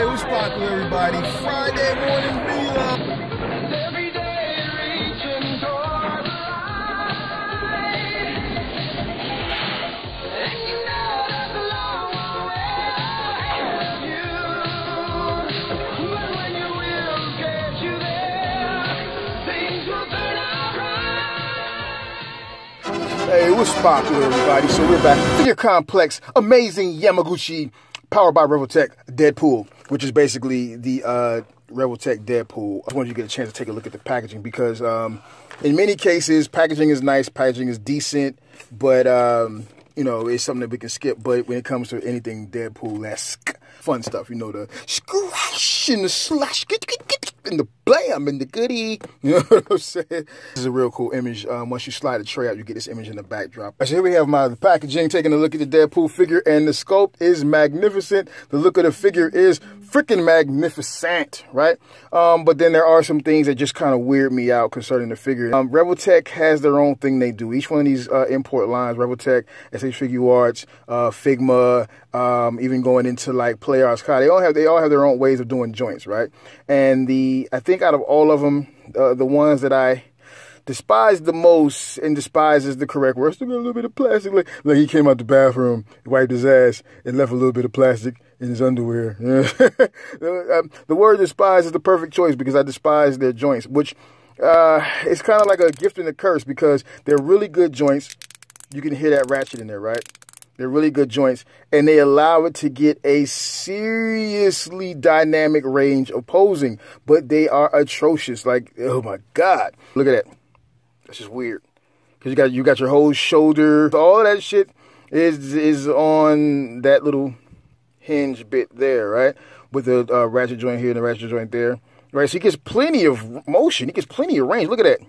Hey, what's poppin', everybody? Friday morning vlog. Every day reaching toward the light. And you know that's a long way ahead of you. But when your will gets you there, things will turn out right. Hey, what's poppin', everybody? So we're back. Figure Complex, amazing Yamaguchi, powered by Revoltech, Deadpool, which is basically the Revoltech Deadpool. I just wanted you to get a chance to take a look at the packaging because in many cases, packaging is nice, packaging is decent, but, you know, it's something that we can skip. But when it comes to anything Deadpool-esque, fun stuff, you know, the scratch and the slash, and the blam and the goodie. You know what I'm saying? This is a real cool image. Once you slide the tray out, you get this image in the backdrop. So here we have the packaging, taking a look at the Deadpool figure, and the sculpt is magnificent. The look of the figure is freaking magnificent, right? But then there are some things that just kind of weird me out concerning the figure. Revoltech has their own thing they do. Each one of these import lines, Revoltech, SH Figure Arts, Figma, even going into like Play Arts, they all have their own ways of doing joints, right? And I think out of all of them, the ones that I despise the most, and despise is the correct word, still got a little bit of plastic. Like he came out the bathroom, wiped his ass, and left a little bit of plastic in his underwear. The word despise is the perfect choice because I despise their joints, which it's kind of like a gift and a curse because they're really good joints. You can hear that ratchet in there, right? They're really good joints, and they allow it to get a seriously dynamic range of posing, but they are atrocious. Like, oh my God. Look at that. That's just weird. Because you got your whole shoulder. All of that shit is on that little hinge bit there, right? With the ratchet joint here and the ratchet joint there. Right, so he gets plenty of motion. He gets plenty of range. Look at that.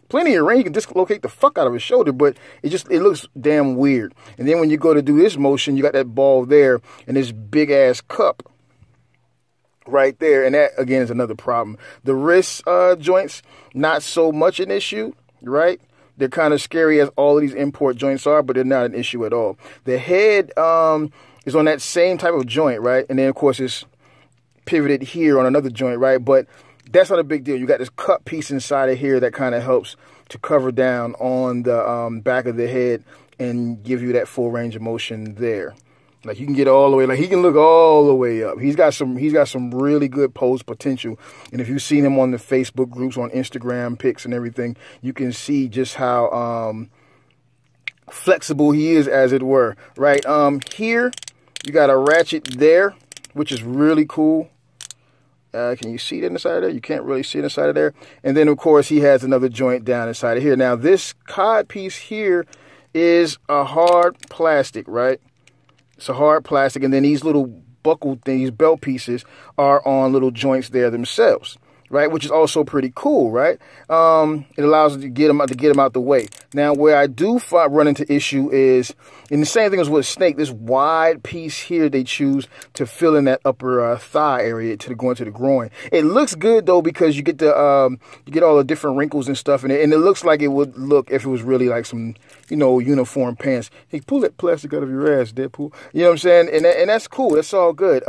Plenty of range. You can dislocate the fuck out of his shoulder, but it looks damn weird. And then when you go to do this motion, you got that ball there and this big ass cup right there. And that, again, is another problem. The wrist joints, not so much an issue, right? They're kind of scary as all of these import joints are, but they're not an issue at all. The head is on that same type of joint, right? And then, of course, it's pivoted here on another joint, right? But that's not a big deal. You got this cut piece inside of here that kind of helps to cover down on the back of the head and give you that full range of motion there. Like you can get all the way, like he can look all the way up. He's got some really good pose potential. And if you've seen him on the Facebook groups, on Instagram pics and everything, you can see just how flexible he is, as it were. Right here, you got a ratchet there, which is really cool. Can you see it inside of there? You can't really see it inside of there. And then, of course, he has another joint down inside of here. Now, this cod piece here is a hard plastic, right? It's a hard plastic. And then these little buckle things, belt pieces, are on little joints there themselves, right? Which is also pretty cool, right? It allows us to get them out the way. Now, where I do run into issue is, and the same thing as with Snake, this wide piece here they choose to fill in that upper thigh area to go into the groin. It looks good though because you get all the different wrinkles and stuff in it, and it looks like it would look if it was really like some, you know, uniform pants. Hey, pull that plastic out of your ass, Deadpool. You know what I'm saying? And that's cool. That's all good.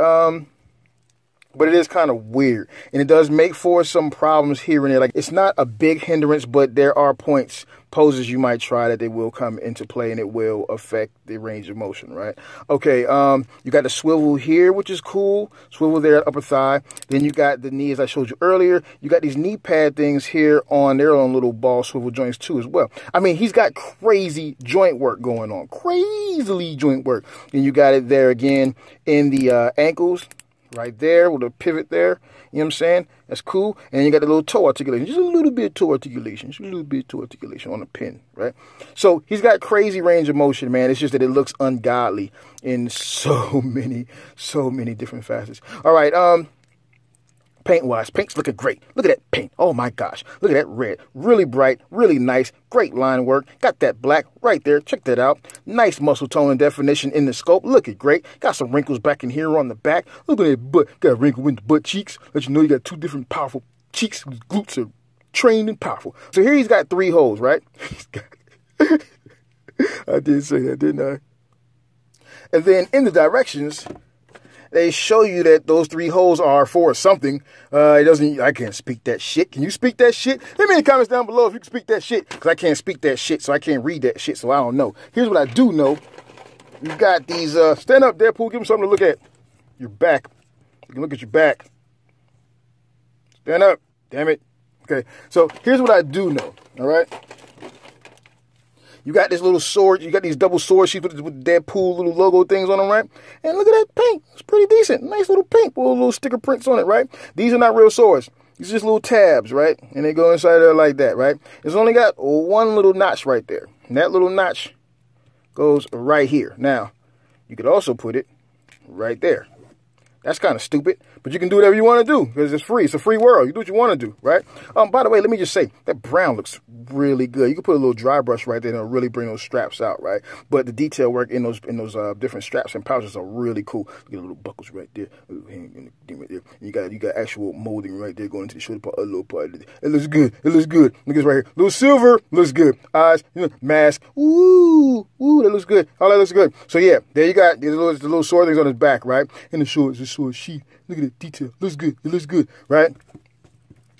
But it is kind of weird, and it does make for some problems here and there. Like, it's not a big hindrance, but there are poses you might try that they will come into play, and it will affect the range of motion, right? Okay, you got the swivel here, which is cool. Swivel there at upper thigh. Then you got the knee, as I showed you earlier. You got these knee pad things here on their own little ball swivel joints too as well. I mean, he's got crazy joint work going on. Crazily joint work. And you got it there again in the ankles. Right there with a pivot there. You know what I'm saying? That's cool. And you got the little toe articulation. Just a little bit of toe articulation. Just a little bit of toe articulation on the pin, right? So he's got crazy range of motion, man. It's just that it looks ungodly in so many different facets. All right, paint-wise, paint's looking great. Look at that paint. Oh, my gosh. Look at that red. Really bright, really nice. Great line work. Got that black right there. Check that out. Nice muscle tone and definition in the scope. Looking great. Got some wrinkles back in here on the back. Look at that butt. Got a wrinkle in the butt cheeks. Let you know you got two different powerful cheeks. His glutes are trained and powerful. So here he's got 3 holes, right? I did say that, didn't I? And then in the directions, they show you that those 3 holes are for something. It doesn't. I can't speak that shit. Can you speak that shit? Leave me in the comments down below if you can speak that shit, because I can't speak that shit, so I can't read that shit, so I don't know. Here's what I do know. You got these. Stand up, Deadpool. Give them something to look at. Your back. You can look at your back. Stand up. Damn it. Okay. So here's what I do know. All right. You got this little sword. You got these double sword sheets with Deadpool little logo things on them, right? And look at that paint. It's pretty decent. Nice little paint with little sticker prints on it, right? These are not real swords. These are just little tabs, right? And they go inside there like that, right? It's only got one little notch right there. And that little notch goes right here. Now, you could also put it right there. That's kind of stupid, but you can do whatever you want to do because it's free. It's a free world. You do what you want to do, right? By the way, let me just say that brown looks really good. You can put a little dry brush right there and it'll really bring those straps out, right? But the detail work in those different straps and pouches are really cool. You get little buckles right there, and you got actual molding right there going into the shoulder part, a little part. It looks good. It looks good. Look at this right here. Little silver looks good. Eyes, mask. Ooh, that looks good. All that looks good. So yeah, there you got the little sword things on his back, right? And the shorts. Sword sheet. Look at the detail. Looks good. It looks good, right?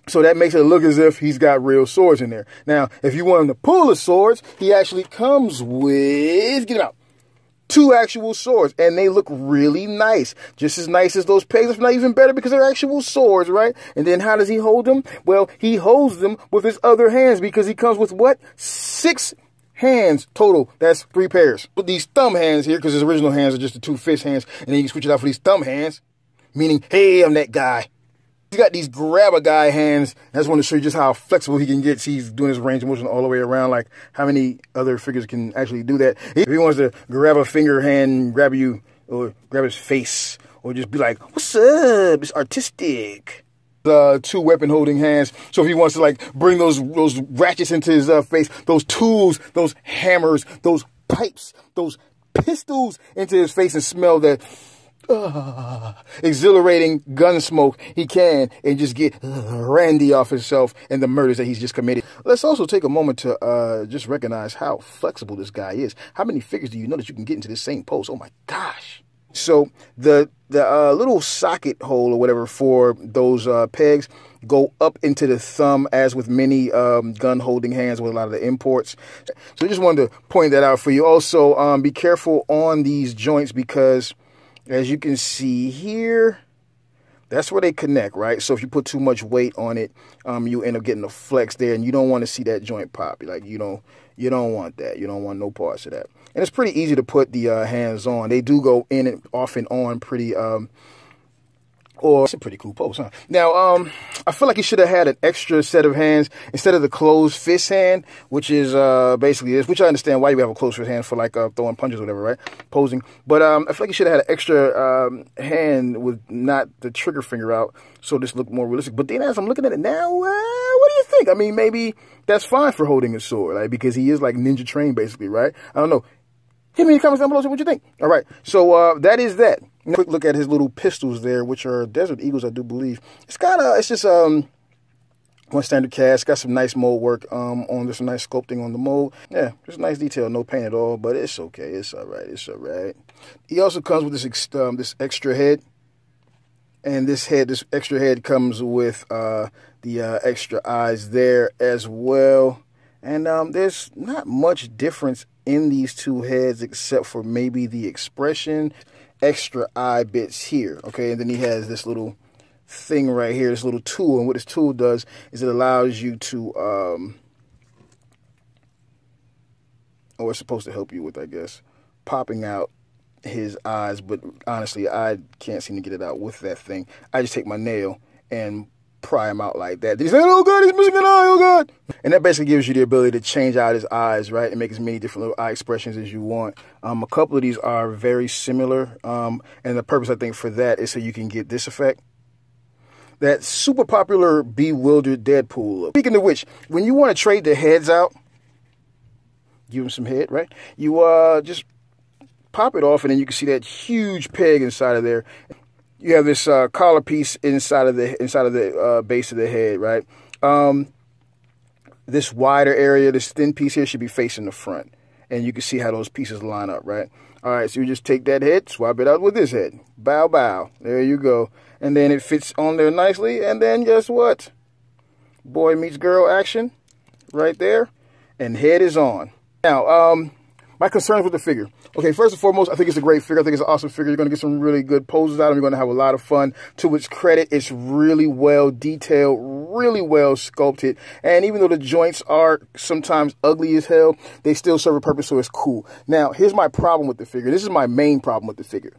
So that makes it look as if he's got real swords in there. Now, if you want him to pull the swords, he actually comes with, get it out, 2 actual swords, and they look really nice. Just as nice as those pegs, if not even better, because they're actual swords, right? And then how does he hold them? Well, he holds them with his other hands because he comes with what? 6 hands total. That's 3 pairs. With these thumb hands here, because his original hands are just the 2 fist hands, and then you can switch it out for these thumb hands, meaning, hey, I'm that guy. He's got these grab-a-guy hands. I just want to show you just how flexible he can get. See, he's doing his range of motion all the way around, like how many other figures can actually do that. If he wants to grab a finger hand, grab you, or grab his face, or just be like, what's up? It's artistic. 2 weapon holding hands. So if he wants to like bring those ratchets into his face, those tools, those hammers, those pipes, those pistols into his face and smell that exhilarating gun smoke, he can, and just get randy off himself and the murders that he's just committed. Let's also take a moment to just recognize how flexible this guy is. How many figures do you know that you can get into this same pose? Oh my gosh. So the little socket hole or whatever for those pegs go up into the thumb, as with many gun holding hands with a lot of the imports. So I just wanted to point that out for you. Also, be careful on these joints because, as you can see here, that's where they connect, right? So if you put too much weight on it, you end up getting a flex there, and you don't want to see that joint pop. Like, you don't want that. You don't want no parts of that. And it's pretty easy to put the hands on. They do go in and off and on pretty or it's a pretty cool pose, huh? Now, I feel like he should have had an extra set of hands instead of the closed fist hand, which is basically this, which I understand why you have a closed fist hand for like throwing punches or whatever, right? Posing. But I feel like he should have had an extra hand with not the trigger finger out, so this looked more realistic. But then as I'm looking at it now, what do you think? I mean, maybe that's fine for holding a sword, like, because he is like ninja trained, basically, right? I don't know. Hit me in the comments down below, see what you think. All right, so that is that. Quick look at his little pistols there, which are Desert Eagles, I do believe. It's just one standard cast. Got some nice mold work on this, some nice sculpting on the mold. Yeah, just nice detail, no paint at all, but it's okay. It's all right. It's all right. He also comes with this extra head, and this extra head comes with the extra eyes there as well. And there's not much difference in these 2 heads except for maybe the expression. Extra eye bits here, okay? And then he has this little thing right here, this little tool. And what this tool does is it allows you to, or it's supposed to help you with, I guess, popping out his eyes. But honestly, I can't seem to get it out with that thing. I just take my nail and pry him out like that. He's like, oh God, he's missing an eye, oh God. And that basically gives you the ability to change out his eyes, right? And make as many different little eye expressions as you want. A couple of these are very similar. And the purpose, I think, for that is so you can get this effect. That super popular bewildered Deadpool look. Speaking of which, when you want to trade the heads out, give him some head, right? You just pop it off, and then you can see that huge peg inside of there. You have this collar piece inside of the base of the head, right? This wider area, this thin piece here should be facing the front. And you can see how those pieces line up, right? All right, so you just take that head, swap it out with this head. Bow, bow. There you go. And then it fits on there nicely. And then guess what? Boy meets girl action right there. And head is on. Now, my concerns with the figure. Okay, first and foremost, I think it's a great figure. I think it's an awesome figure. You're going to get some really good poses out of it. You're going to have a lot of fun. To its credit, it's really well detailed, really well sculpted. And even though the joints are sometimes ugly as hell, they still serve a purpose, so it's cool. Now, here's my problem with the figure. This is my main problem with the figure.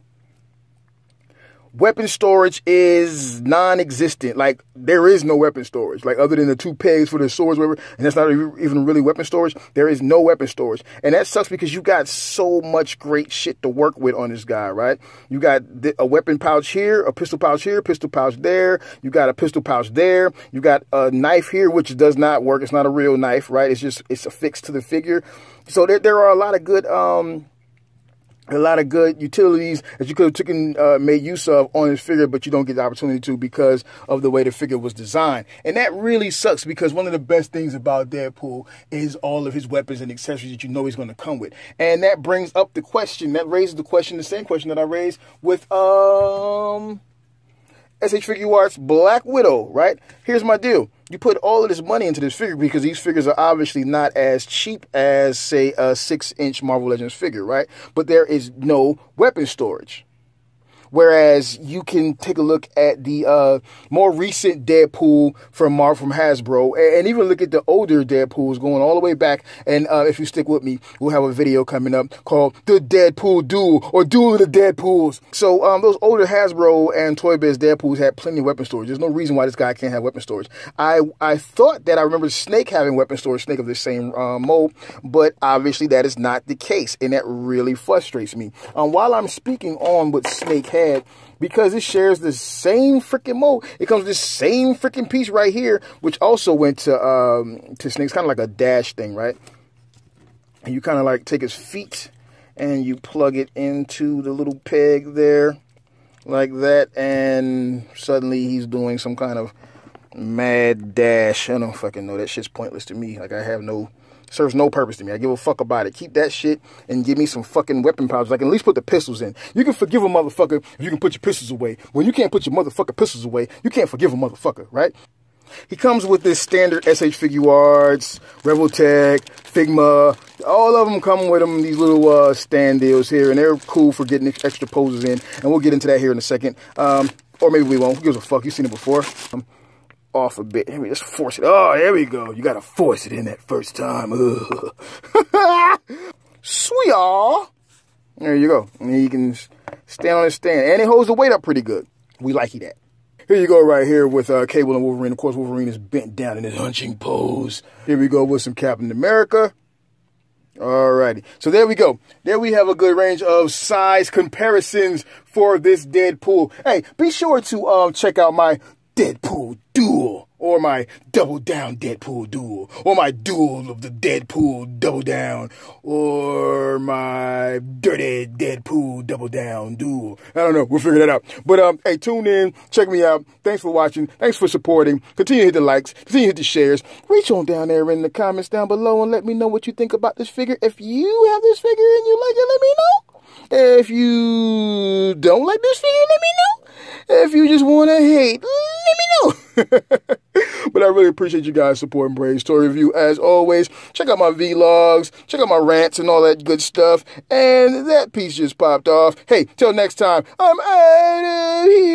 Weapon storage is non-existent. Like, there is no weapon storage. Like, other than the 2 pegs for the swords, whatever, and that's not even really weapon storage. There is no weapon storage. And that sucks because you got so much great shit to work with on this guy, right? You got a weapon pouch here, a pistol pouch here, pistol pouch there. You got a pistol pouch there. You got a knife here, which does not work. It's not a real knife, right? It's affixed to the figure. So there are a lot of good utilities that you could have taken, made use of on this figure, but you don't get the opportunity to because of the way the figure was designed. And that really sucks because one of the best things about Deadpool is all of his weapons and accessories that you know he's going to come with. And that brings up the question, that raises the question, the same question that I raised with, SH Figure Arts Black Widow, right? Here's my deal. You put all of this money into this figure because these figures are obviously not as cheap as, say, a 6-inch Marvel Legends figure, right? But there is no weapon storage. Whereas you can take a look at the more recent Deadpool from Hasbro, and even look at the older Deadpools going all the way back. And if you stick with me, we'll have a video coming up called The Deadpool Duel, or Duel of the Deadpools. So those older Hasbro and Toy Biz Deadpools had plenty of weapon storage. There's no reason why this guy can't have weapon storage. I thought that I remember Snake having weapon storage, Snake of the same mold, but obviously that is not the case, and that really frustrates me. While I'm speaking on what Snake had, because it shares the same freaking mold. It comes with this same freaking piece right here, which also went to Snake's, kind of like a dash thing, right? And you kind of like take his feet and you plug it into the little peg there, like that, and suddenly he's doing some kind of mad dash. I don't fucking know. That shit's pointless to me. Like, serves no purpose to me. I give a fuck about it. Keep that shit and give me some fucking weapon pouches. Like, at least put the pistols in. You can forgive a motherfucker if you can put your pistols away. When you can't put your motherfucking pistols away, you can't forgive a motherfucker, right? He comes with this standard SH Figure Arts, Revoltech, Figma. All of them come with them, these little stand deals here, and they're cool for getting extra poses in. And we'll get into that here in a second. Or maybe we won't. Who gives a fuck? You've seen it before. Off a bit. Let me just force it. Oh, there we go. You gotta force it in that first time. Sweet. There you go. And he can stand on his stand. And it holds the weight up pretty good. We like that. Here you go right here with Cable and Wolverine. Of course, Wolverine is bent down in his hunching pose. Here we go with some Captain America. Alrighty. So there we go. There we have a good range of size comparisons for this Deadpool. Hey, be sure to check out my Deadpool Duel, or my Double Down Deadpool Duel, or my Duel of the Deadpool Double Down, or my Dirty Deadpool Double Down Duel. I don't know. We'll figure that out. But, hey, tune in. Check me out. Thanks for watching. Thanks for supporting. Continue to hit the likes. Continue to hit the shares. Reach on down there in the comments down below and let me know what you think about this figure. If you have this figure and you like it, let me know. If you don't like this figure, let me know. If you just want to hate, let me know. But I really appreciate you guys supporting Braves Toy Review. As always, check out my vlogs, check out my rants and all that good stuff. And that piece just popped off. Hey, till next time, I'm out of here.